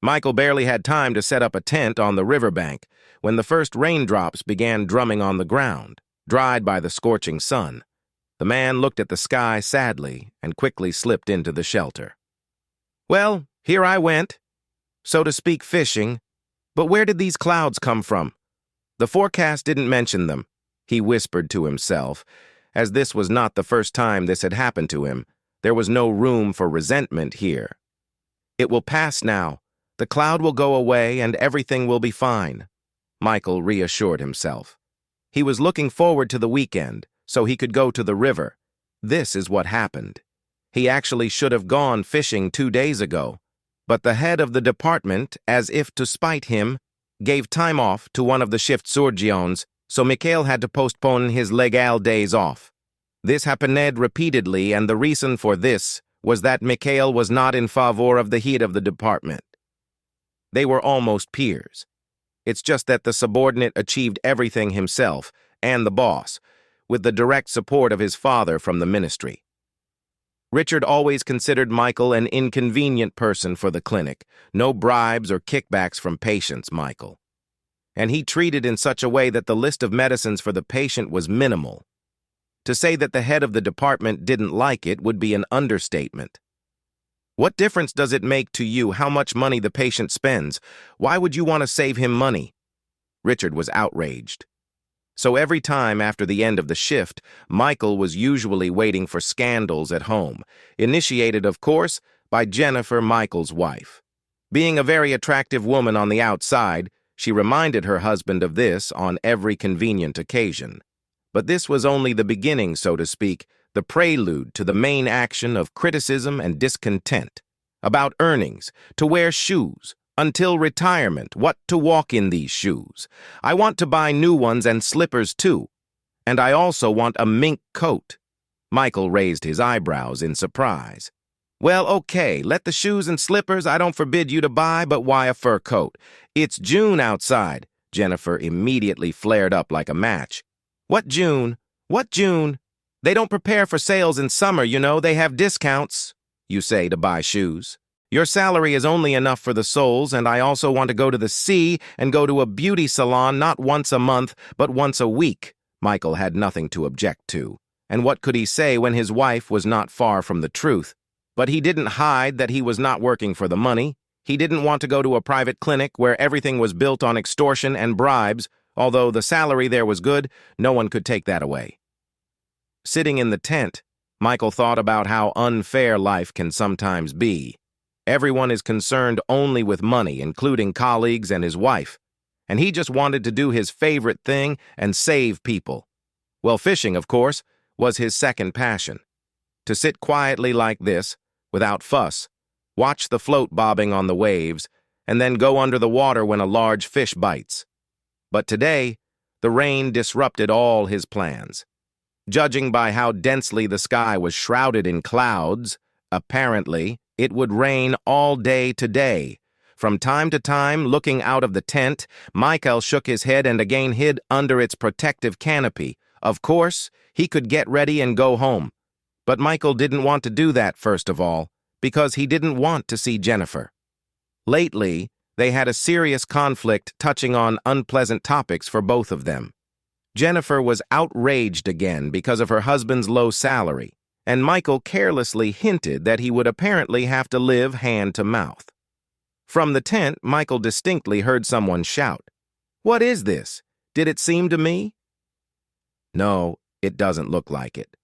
Michael barely had time to set up a tent on the riverbank when the first raindrops began drumming on the ground, dried by the scorching sun. The man looked at the sky sadly and quickly slipped into the shelter. Well, here I went, so to speak, fishing. But where did these clouds come from? The forecast didn't mention them, he whispered to himself. As this was not the first time this had happened to him, there was no room for resentment here. It will pass now. The cloud will go away and everything will be fine, Michael reassured himself. He was looking forward to the weekend, so he could go to the river. This is what happened. He actually should have gone fishing 2 days ago, but the head of the department, as if to spite him, gave time off to one of the shift surgeons, so Mikhail had to postpone his legal days off. This happened repeatedly, and the reason for this was that Mikhail was not in favor of the head of the department. They were almost peers. It's just that the subordinate achieved everything himself, and the boss, with the direct support of his father from the ministry. Richard always considered Michael an inconvenient person for the clinic. No bribes or kickbacks from patients, Michael. And he treated in such a way that the list of medicines for the patient was minimal. To say that the head of the department didn't like it would be an understatement. What difference does it make to you how much money the patient spends? Why would you want to save him money? Richard was outraged. So every time after the end of the shift, Michael was usually waiting for scandals at home, initiated, of course, by Jennifer, Michael's wife. Being a very attractive woman on the outside, she reminded her husband of this on every convenient occasion. But this was only the beginning, so to speak, the prelude to the main action of criticism and discontent. About earnings, to wear shoes, until retirement, what to walk in these shoes. I want to buy new ones and slippers too. And I also want a mink coat. Michael raised his eyebrows in surprise. Well, okay, let the shoes and slippers I don't forbid you to buy, but why a fur coat? It's June outside. Jennifer immediately flared up like a match. What June? What June? They don't prepare for sales in summer, you know. They have discounts, you say, to buy shoes. Your salary is only enough for the soles, and I also want to go to the sea and go to a beauty salon not once a month, but once a week. Michael had nothing to object to. And what could he say when his wife was not far from the truth? But he didn't hide that he was not working for the money. He didn't want to go to a private clinic where everything was built on extortion and bribes. Although the salary there was good, no one could take that away. Sitting in the tent, Michael thought about how unfair life can sometimes be. Everyone is concerned only with money, including colleagues and his wife. And he just wanted to do his favorite thing and save people. Well, fishing, of course, was his second passion. To sit quietly like this, without fuss, watch the float bobbing on the waves, and then go under the water when a large fish bites. But today, the rain disrupted all his plans. Judging by how densely the sky was shrouded in clouds, apparently, it would rain all day today. From time to time, looking out of the tent, Michael shook his head and again hid under its protective canopy. Of course, he could get ready and go home. But Michael didn't want to do that, first of all, because he didn't want to see Jennifer. Lately, they had a serious conflict touching on unpleasant topics for both of them. Jennifer was outraged again because of her husband's low salary, and Michael carelessly hinted that he would apparently have to live hand to mouth. From the tent, Michael distinctly heard someone shout, "What is this? Did it seem to me?" No, it doesn't look like it.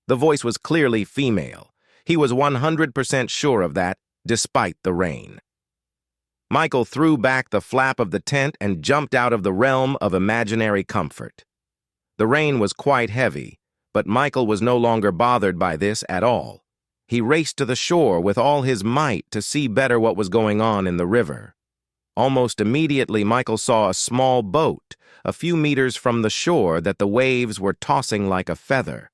The voice was clearly female. He was 100% sure of that, despite the rain. Michael threw back the flap of the tent and jumped out of the realm of imaginary comfort. The rain was quite heavy, but Michael was no longer bothered by this at all. He raced to the shore with all his might to see better what was going on in the river. Almost immediately, Michael saw a small boat, a few meters from the shore, that the waves were tossing like a feather.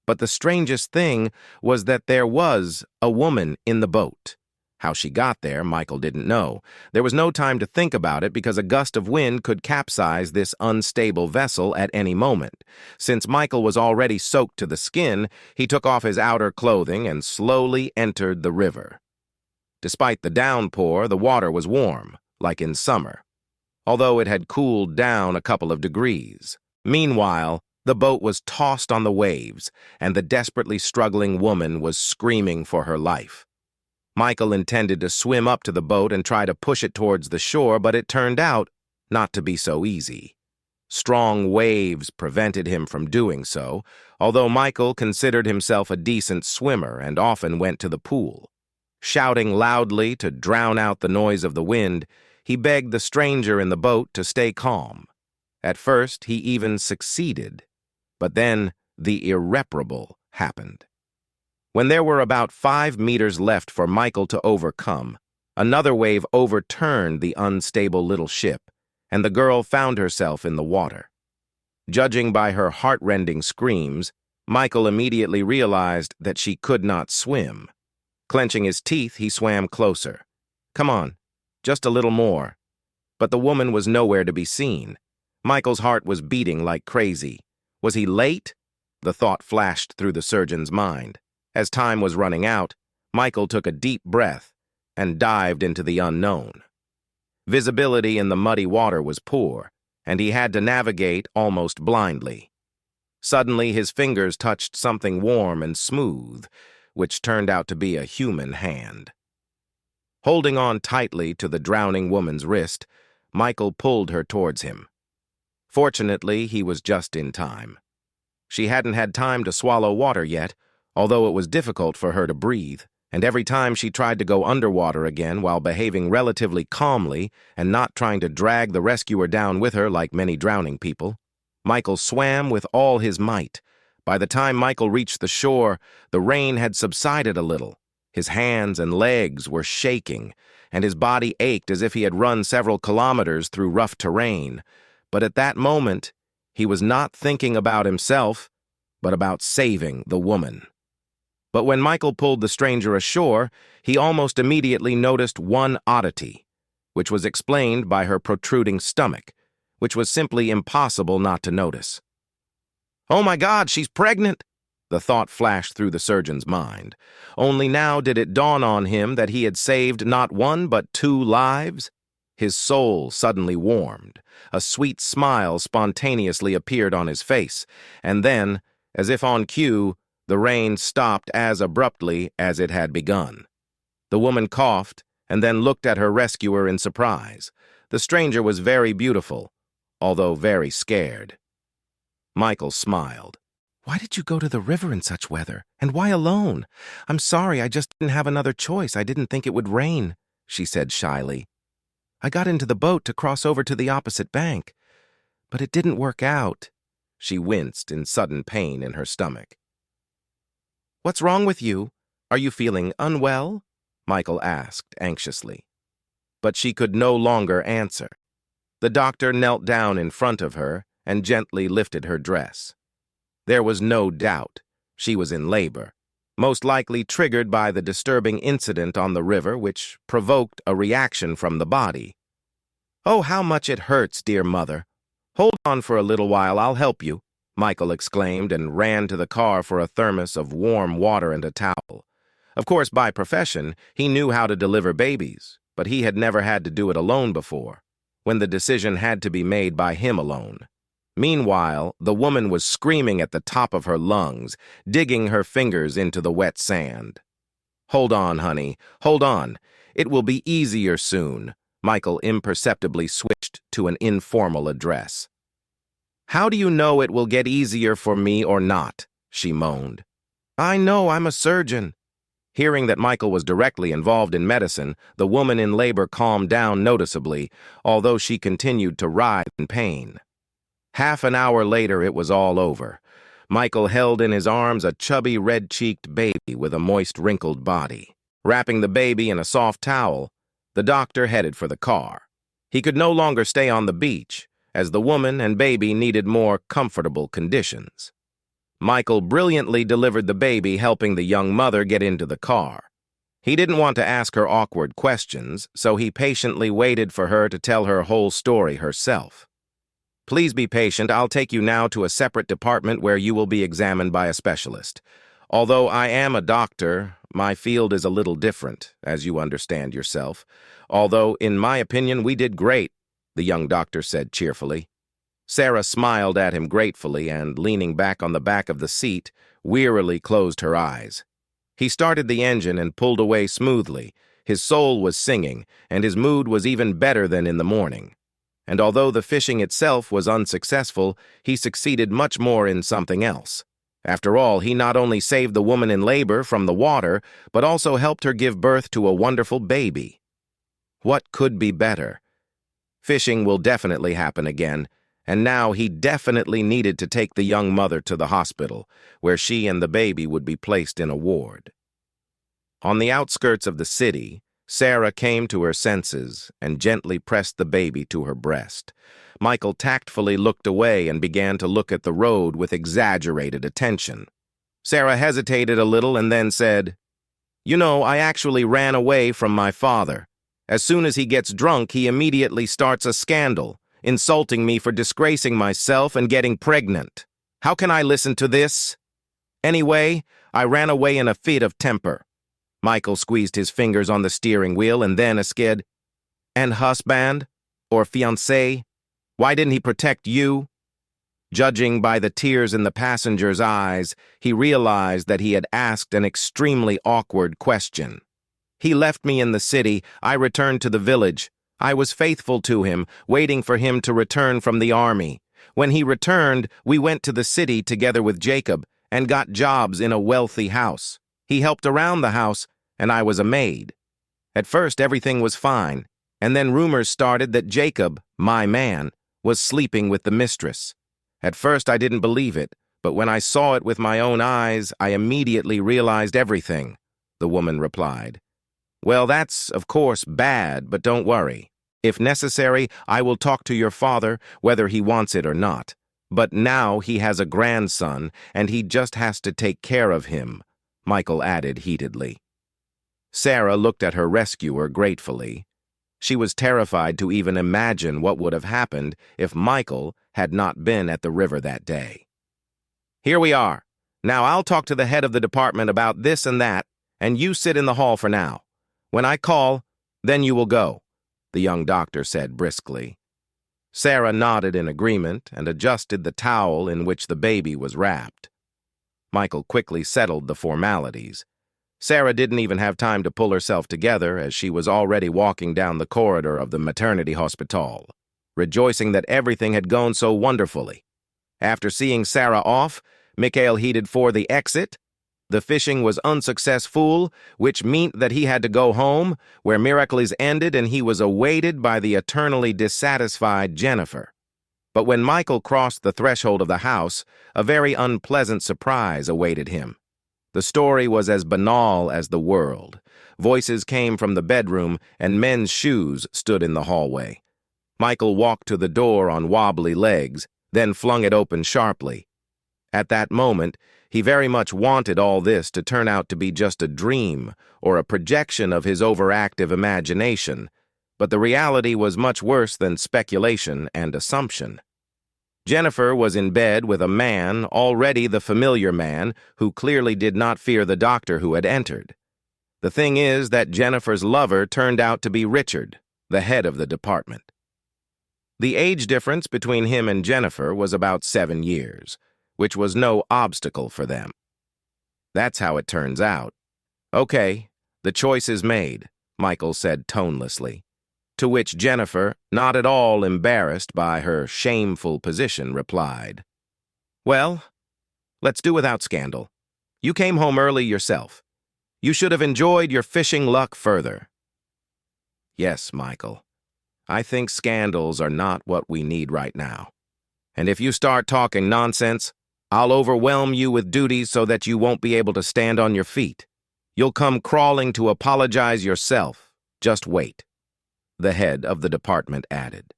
But the strangest thing was that there was a woman in the boat. How she got there, Michael didn't know. There was no time to think about it because a gust of wind could capsize this unstable vessel at any moment. Since Michael was already soaked to the skin, he took off his outer clothing and slowly entered the river. Despite the downpour, the water was warm, like in summer, although it had cooled down a couple of degrees. Meanwhile, the boat was tossed on the waves, and the desperately struggling woman was screaming for her life. Michael intended to swim up to the boat and try to push it towards the shore, but it turned out not to be so easy. Strong waves prevented him from doing so, although Michael considered himself a decent swimmer and often went to the pool. Shouting loudly to drown out the noise of the wind, he begged the stranger in the boat to stay calm. At first, he even succeeded, but then the irreparable happened. When there were about 5 meters left for Michael to overcome, another wave overturned the unstable little ship, and the girl found herself in the water. Judging by her heart-rending screams, Michael immediately realized that she could not swim. Clenching his teeth, he swam closer. "Come on, just a little more." But the woman was nowhere to be seen. Michael's heart was beating like crazy. Was he late? The thought flashed through the surgeon's mind. As time was running out, Michael took a deep breath and dived into the unknown. Visibility in the muddy water was poor, and he had to navigate almost blindly. Suddenly, his fingers touched something warm and smooth, which turned out to be a human hand. Holding on tightly to the drowning woman's wrist, Michael pulled her towards him. Fortunately, he was just in time. She hadn't had time to swallow water yet, although it was difficult for her to breathe, and every time she tried to go underwater again while behaving relatively calmly and not trying to drag the rescuer down with her like many drowning people, Michael swam with all his might. By the time Michael reached the shore, the rain had subsided a little. His hands and legs were shaking, and his body ached as if he had run several kilometers through rough terrain. But at that moment, he was not thinking about himself, but about saving the woman. But when Michael pulled the stranger ashore, he almost immediately noticed one oddity, which was explained by her protruding stomach, which was simply impossible not to notice. "Oh my God, she's pregnant!" The thought flashed through the surgeon's mind. Only now did it dawn on him that he had saved not one but 2 lives. His soul suddenly warmed. A sweet smile spontaneously appeared on his face, and then, as if on cue, the rain stopped as abruptly as it had begun. The woman coughed and then looked at her rescuer in surprise. The stranger was very beautiful, although very scared. Michael smiled. "Why did you go to the river in such weather? And why alone? I'm sorry, I just didn't have another choice. I didn't think it would rain," she said shyly. "I got into the boat to cross over to the opposite bank, but it didn't work out." She winced in sudden pain in her stomach. "What's wrong with you? Are you feeling unwell?" Michael asked anxiously. But she could no longer answer. The doctor knelt down in front of her and gently lifted her dress. There was no doubt she was in labor, most likely triggered by the disturbing incident on the river which provoked a reaction from the body. "Oh, how much it hurts, dear mother. Hold on for a little while, I'll help you," Michael exclaimed and ran to the car for a thermos of warm water and a towel. Of course, by profession, he knew how to deliver babies, but he had never had to do it alone before, when the decision had to be made by him alone. Meanwhile, the woman was screaming at the top of her lungs, digging her fingers into the wet sand. "Hold on, honey, hold on. It will be easier soon." Michael imperceptibly switched to an informal address. "How do you know it will get easier for me or not?" she moaned. "I know, I'm a surgeon." Hearing that Michael was directly involved in medicine, the woman in labor calmed down noticeably, although she continued to writhe in pain. Half an hour later, it was all over. Michael held in his arms a chubby, red-cheeked baby with a moist, wrinkled body. Wrapping the baby in a soft towel, the doctor headed for the car. He could no longer stay on the beach, as the woman and baby needed more comfortable conditions. Michael brilliantly delivered the baby, helping the young mother get into the car. He didn't want to ask her awkward questions, so he patiently waited for her to tell her whole story herself. "Please be patient. I'll take you now to a separate department where you will be examined by a specialist. Although I am a doctor, my field is a little different, as you understand yourself. Although, in my opinion, we did great, the young doctor said cheerfully. Sarah smiled at him gratefully and, leaning back on the back of the seat, wearily closed her eyes. He started the engine and pulled away smoothly. His soul was singing, and his mood was even better than in the morning. And although the fishing itself was unsuccessful, he succeeded much more in something else. After all, he not only saved the woman in labor from the water, but also helped her give birth to a wonderful baby. What could be better? Fishing will definitely happen again, and now he definitely needed to take the young mother to the hospital, where she and the baby would be placed in a ward. On the outskirts of the city, Sarah came to her senses and gently pressed the baby to her breast. Michael tactfully looked away and began to look at the road with exaggerated attention. Sarah hesitated a little and then said, "You know, I actually ran away from my father. As soon as he gets drunk, he immediately starts a scandal, insulting me for disgracing myself and getting pregnant. How can I listen to this? Anyway, I ran away in a fit of temper." Michael squeezed his fingers on the steering wheel and then asked, "And husband? Or fiancé? Why didn't he protect you?" Judging by the tears in the passenger's eyes, he realized that he had asked an extremely awkward question. "He left me in the city. I returned to the village. I was faithful to him, waiting for him to return from the army. When he returned, we went to the city together with Jacob and got jobs in a wealthy house. He helped around the house, and I was a maid. At first, everything was fine, and then rumors started that Jacob, my man, was sleeping with the mistress. At first, I didn't believe it, but when I saw it with my own eyes, I immediately realized everything," the woman replied. "Well, that's, of course, bad, but don't worry. If necessary, I will talk to your father, whether he wants it or not. But now he has a grandson, and he just has to take care of him," Michael added heatedly. Sarah looked at her rescuer gratefully. She was terrified to even imagine what would have happened if Michael had not been at the river that day. "Here we are. Now I'll talk to the head of the department about this and that, and you sit in the hall for now. When I call, then you will go," the young doctor said briskly. Sarah nodded in agreement and adjusted the towel in which the baby was wrapped. Michael quickly settled the formalities. Sarah didn't even have time to pull herself together as she was already walking down the corridor of the maternity hospital, rejoicing that everything had gone so wonderfully. After seeing Sarah off, Mikhail headed for the exit. The fishing was unsuccessful, which meant that he had to go home, where miracles ended and he was awaited by the eternally dissatisfied Jennifer. But when Michael crossed the threshold of the house, a very unpleasant surprise awaited him. The story was as banal as the world. Voices came from the bedroom, and men's shoes stood in the hallway. Michael walked to the door on wobbly legs, then flung it open sharply. At that moment, he very much wanted all this to turn out to be just a dream or a projection of his overactive imagination, but the reality was much worse than speculation and assumption. Jennifer was in bed with a man, already the familiar man, who clearly did not fear the doctor who had entered. The thing is that Jennifer's lover turned out to be Richard, the head of the department. The age difference between him and Jennifer was about 7 years, which was no obstacle for them. "That's how it turns out." "Okay, the choice is made," Michael said tonelessly. To which Jennifer, not at all embarrassed by her shameful position, replied, "Well, let's do without scandal. You came home early yourself. You should have enjoyed your fishing luck further." "Yes, Michael. I think scandals are not what we need right now. And if you start talking nonsense, I'll overwhelm you with duties so that you won't be able to stand on your feet. You'll come crawling to apologize yourself. Just wait," the head of the department added.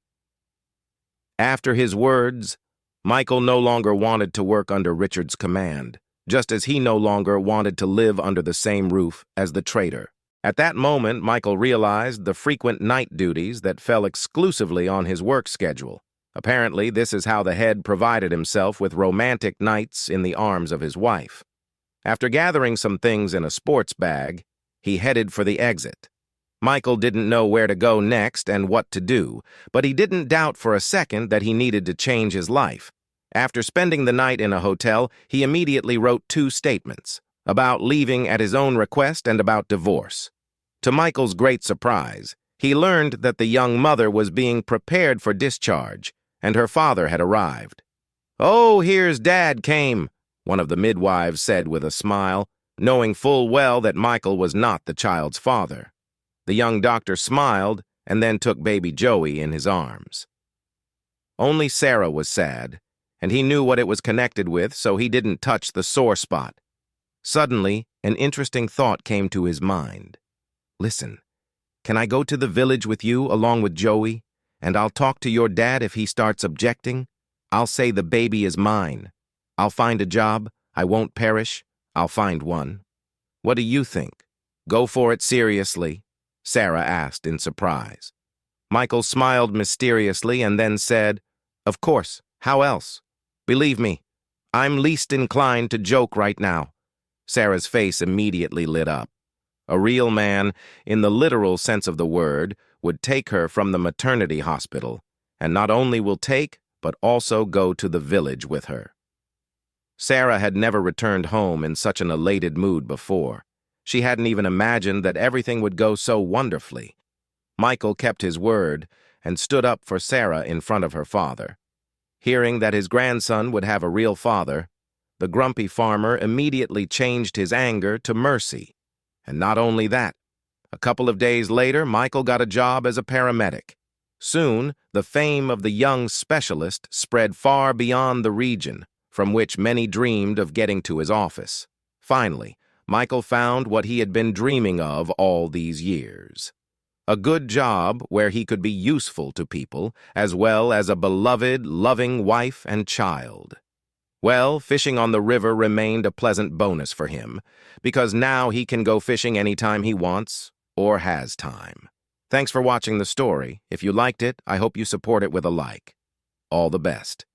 After his words, Michael no longer wanted to work under Richard's command, just as he no longer wanted to live under the same roof as the traitor. At that moment, Michael realized the frequent night duties that fell exclusively on his work schedule. Apparently, this is how the head provided himself with romantic nights in the arms of his wife. After gathering some things in a sports bag, he headed for the exit. Michael didn't know where to go next and what to do, but he didn't doubt for a second that he needed to change his life. After spending the night in a hotel, he immediately wrote 2 statements, about leaving at his own request and about divorce. To Michael's great surprise, he learned that the young mother was being prepared for discharge, and her father had arrived. "Oh, here's Dad came," one of the midwives said with a smile, knowing full well that Michael was not the child's father. The young doctor smiled and then took baby Joey in his arms. Only Sarah was sad, and he knew what it was connected with, so he didn't touch the sore spot. Suddenly, an interesting thought came to his mind. "Listen, can I go to the village with you along with Joey, and I'll talk to your dad if he starts objecting? I'll say the baby is mine. I'll find a job. I won't perish. I'll find one. What do you think? Go for it seriously?" Sarah asked in surprise. Michael smiled mysteriously and then said, "Of course, how else? Believe me, I'm least inclined to joke right now." Sarah's face immediately lit up. A real man, in the literal sense of the word, would take her from the maternity hospital, and not only will take, but also go to the village with her. Sarah had never returned home in such an elated mood before. She hadn't even imagined that everything would go so wonderfully. Michael kept his word and stood up for Sarah in front of her father. Hearing that his grandson would have a real father, the grumpy farmer immediately changed his anger to mercy. And not only that, a couple of days later, Michael got a job as a paramedic. Soon, the fame of the young specialist spread far beyond the region from which many dreamed of getting to his office. Finally, Michael found what he had been dreaming of all these years. A good job where he could be useful to people, as well as a beloved, loving wife and child. Well, fishing on the river remained a pleasant bonus for him, because now he can go fishing anytime he wants or has time. Thanks for watching the story. If you liked it, I hope you support it with a like. All the best.